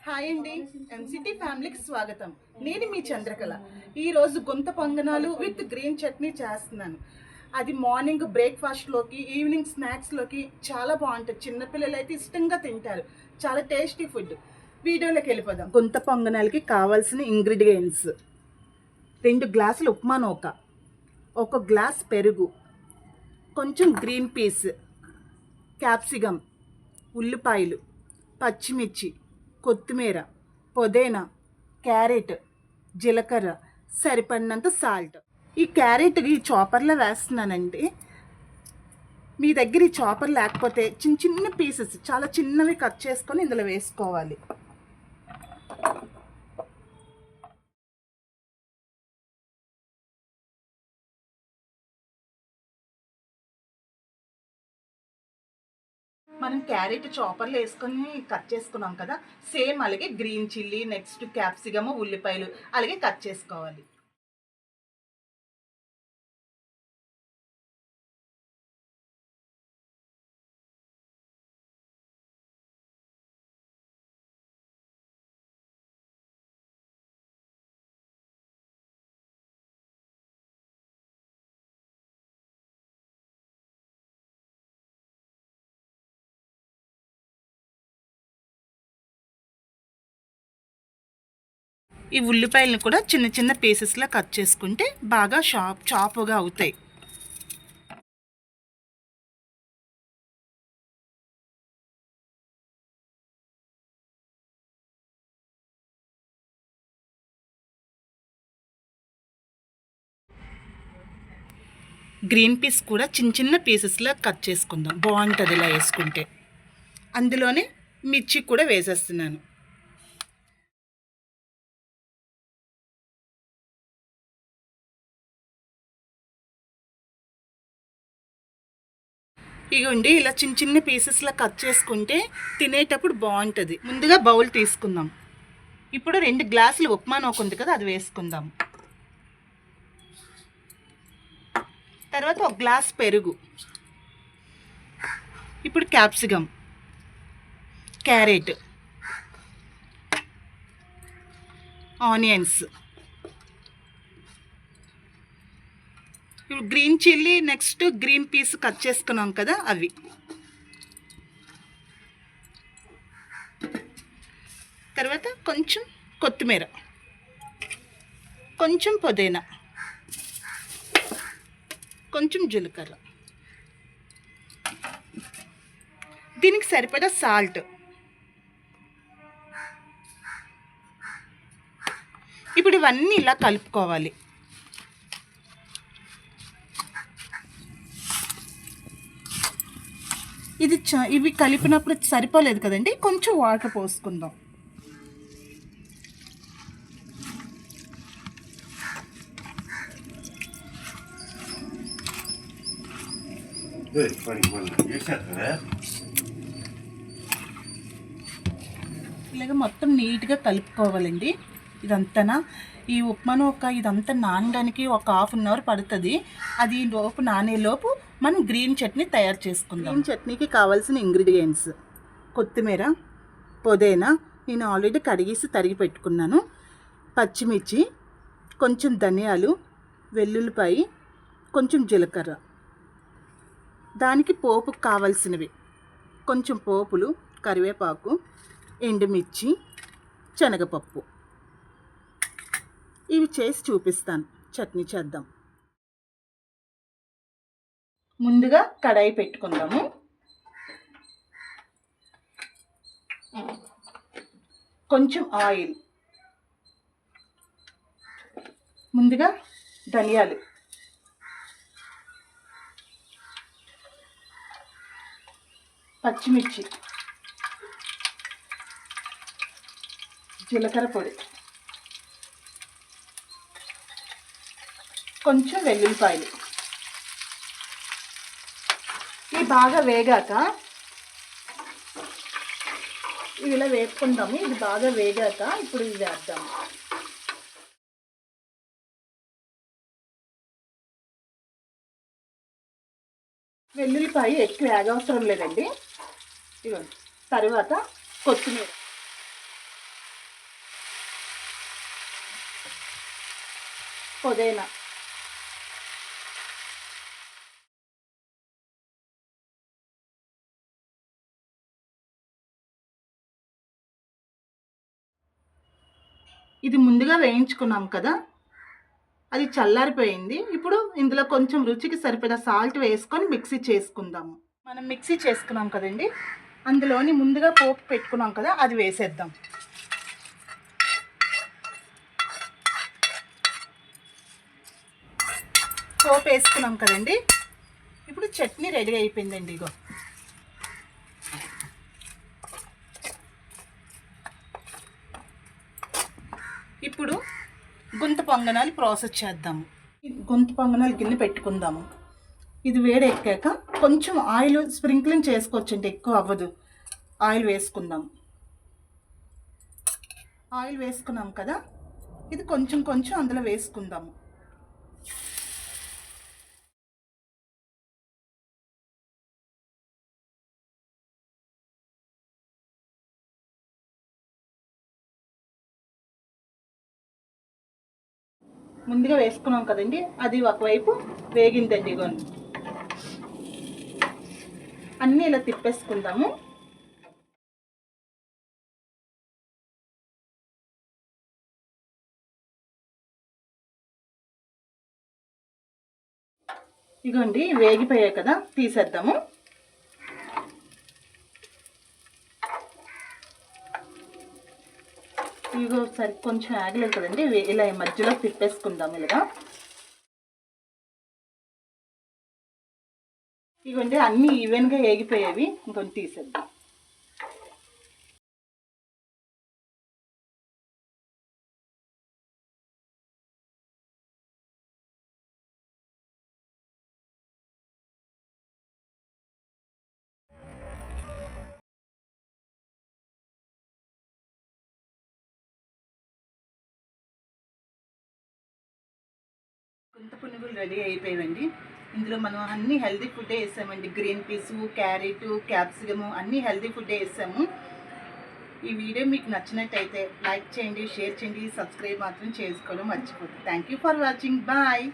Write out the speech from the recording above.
Hi అండి, MCT ఫ్యామిలీకి స్వాగతం. నేను మీ చంద్రకళ. ఈరోజు గుంత పొంగనాలు విత్ గ్రీన్ చట్నీ చేస్తున్నాను. అది మార్నింగ్ బ్రేక్ఫాస్ట్లోకి, ఈవినింగ్ స్నాక్స్లోకి చాలా బాగుంటుంది. చిన్నపిల్లలు అయితే ఇష్టంగా తింటారు. చాలా టేస్టీ ఫుడ్. వీడియోలోకి వెళ్ళిపోదాం. గుంత పొంగనాలకి కావాల్సిన ఇంగ్రీడియంట్స్: 2 గ్లాసులు ఉప్మా నూక, 1 గ్లాస్ పెరుగు, కొంచెం గ్రీన్ పీస్, క్యాప్సికమ్, ఉల్లిపాయలు, పచ్చిమిర్చి, కొత్తిమీర, పుదీనా, క్యారెట్, జీలకర్ర, సరిపడినంత సాల్ట్. ఈ క్యారెట్ ఈ చాపర్లో వేస్తున్నానండి. మీ దగ్గర ఈ చాపర్ లేకపోతే చిన్న చిన్న పీసెస్ చాలా చిన్నవి కట్ చేసుకొని ఇందులో వేసుకోవాలి. మనం క్యారెట్ చాపర్లో వేసుకొని కట్ చేసుకున్నాం కదా, సేమ్ అలాగే గ్రీన్ చిల్లీ, నెక్స్ట్ క్యాప్సికమ్, ఉల్లిపాయలు అలాగే కట్ చేసుకోవాలి. ఈ ఉల్లిపాయలను కూడా చిన్న చిన్న పీసెస్లా కట్ చేసుకుంటే బాగా చాపుగా అవుతాయి. గ్రీన్ పీస్ కూడా చిన్న చిన్న పీసెస్లా కట్ చేసుకుందాం, బాగుంటుంది ఇలా వేసుకుంటే. అందులోనే మిర్చి కూడా వేసేస్తున్నాను. ఇగోండి, ఇలా చిన్న చిన్న పీసెస్లా కట్ చేసుకుంటే తినేటప్పుడు బాగుంటుంది. ముందుగా బౌల్ తీసుకుందాం. ఇప్పుడు 2 గ్లాసులు ఉప్మా నూక ఉంది కదా, అది వేసుకుందాం. తర్వాత 1 గ్లాస్ పెరుగు. ఇప్పుడు క్యాప్సికమ్, క్యారెట్, ఆనియన్స్, ఇప్పుడు green chilli, next green peas cut చేసుకున్నాం కదా అవి. తర్వాత కొంచెం కొత్తిమీర, కొంచెం పుదీనా, కొంచెం జీలకర్ర, దీనికి సరిపడా సాల్ట్. ఇప్పుడు ఇవన్నీ ఇలా కలుపుకోవాలి. ఇవి కలిపినప్పుడు సరిపోలేదు కదండి, కొంచెం వాటర్ పోసుకుందాం. ఇలాగ మొత్తం నీట్గా కలుపుకోవాలండి. ఇదంతా ఈ ఉప్మా నూక ఇదంతా నానడానికి ఒక 1/2 అవర్ పడుతుంది. అది లోపు నానేలోపు మనం గ్రీన్ చట్నీ తయారు చేసుకుందాం. గ్రీన్ చట్నీకి కావాల్సిన ఇంగ్రీడియంట్స్: కొత్తిమీర, పుదీనా నేను ఆల్రెడీ కడిగేసి తరిగి పెట్టుకున్నాను, పచ్చిమిర్చి, కొంచెం ధనియాలు, వెల్లుల్లిపాయ, కొంచెం జీలకర్ర. దానికి పోపుకు కావాల్సినవి కొంచెం పోపులు, కరివేపాకు, ఎండుమిర్చి, శనగపప్పు. ఇవి చేసి చూపిస్తాను. చట్నీ చేద్దాం. ముందుగా కడాయి పెట్టుకుందాము. కొంచెం ఆయిల్, ముందుగా ధనియాలు, పచ్చిమిర్చి, జీలకర్ర పొడి, కొంచెం వెల్లుల్లిపాయలు. ఇవి బాగా వేగాక ఇవి ఇలా వేపుకుందాము. ఇది బాగా వేగాక ఇప్పుడు ఇది వేద్దాము. వెల్లుల్లిపాయ ఎక్కువ వేగవసరం లేదండి. ఇవ్వండి. తర్వాత కొత్తిమీర, పుదీనా, ఇది ముందుగా వేయించుకున్నాం కదా, అది చల్లారిపోయింది. ఇప్పుడు ఇందులో కొంచెం రుచికి సరిపడా సాల్ట్ వేసుకొని మిక్సీ చేసుకుందాము. మనం మిక్సీ చేసుకున్నాం కదండి, అందులోని ముందుగా పోపు పెట్టుకున్నాం కదా, అది వేసేద్దాం. పోపు వేసుకున్నాం కదండి, ఇప్పుడు చట్నీ రెడీ అయిపోయిందండి. ఇగో ఇప్పుడు గుంత పొంగనాలు ప్రాసెస్ చేద్దాము. గుంత పొంగనాలు గిన్నె పెట్టుకుందాము. ఇది వేడెక్కాక కొంచెం ఆయిల్ స్ప్రింక్లింగ్ చేసుకోవచ్చండి, ఎక్కువ అవ్వదు. ఆయిల్ వేసుకుందాం. ఆయిల్ వేసుకున్నాం కదా, ఇది కొంచెం కొంచెం అందులో వేసుకుందాము. ముందుగా వేసుకున్నాం కదండి, అది ఒకవైపు వేగిందండి. ఇగోండి అన్నీ ఇలా తిప్పేసుకుందాము. ఇగోండి వేగిపోయాయి కదా, తీసేద్దాము. ఇగో సరి కొంచెం ఆగలేదు కదండి, ఇలా మధ్యలో తిప్పేసుకుందాం ఇలాగా. ఇగోండి అన్నీ ఈవెన్గా వేగిపోయేవి, ఇంకొంచెం తీసేద్దాం. గుంత పునుగులు రెడీ అయిపోయాయండి. ఇందులో మనం అన్ని హెల్దీ ఫుడ్ వేసామండి. గ్రీన్ పీసు, క్యారెట్, క్యాప్సికము అన్నీ హెల్దీ ఫుడ్ వేసాము. ఈ వీడియో మీకు నచ్చినట్టయితే లైక్ చేయండి, షేర్ చేయండి, సబ్స్క్రైబ్ మాత్రం చేసుకోవడం మర్చిపోద్దు. Thank you for watching. Bye.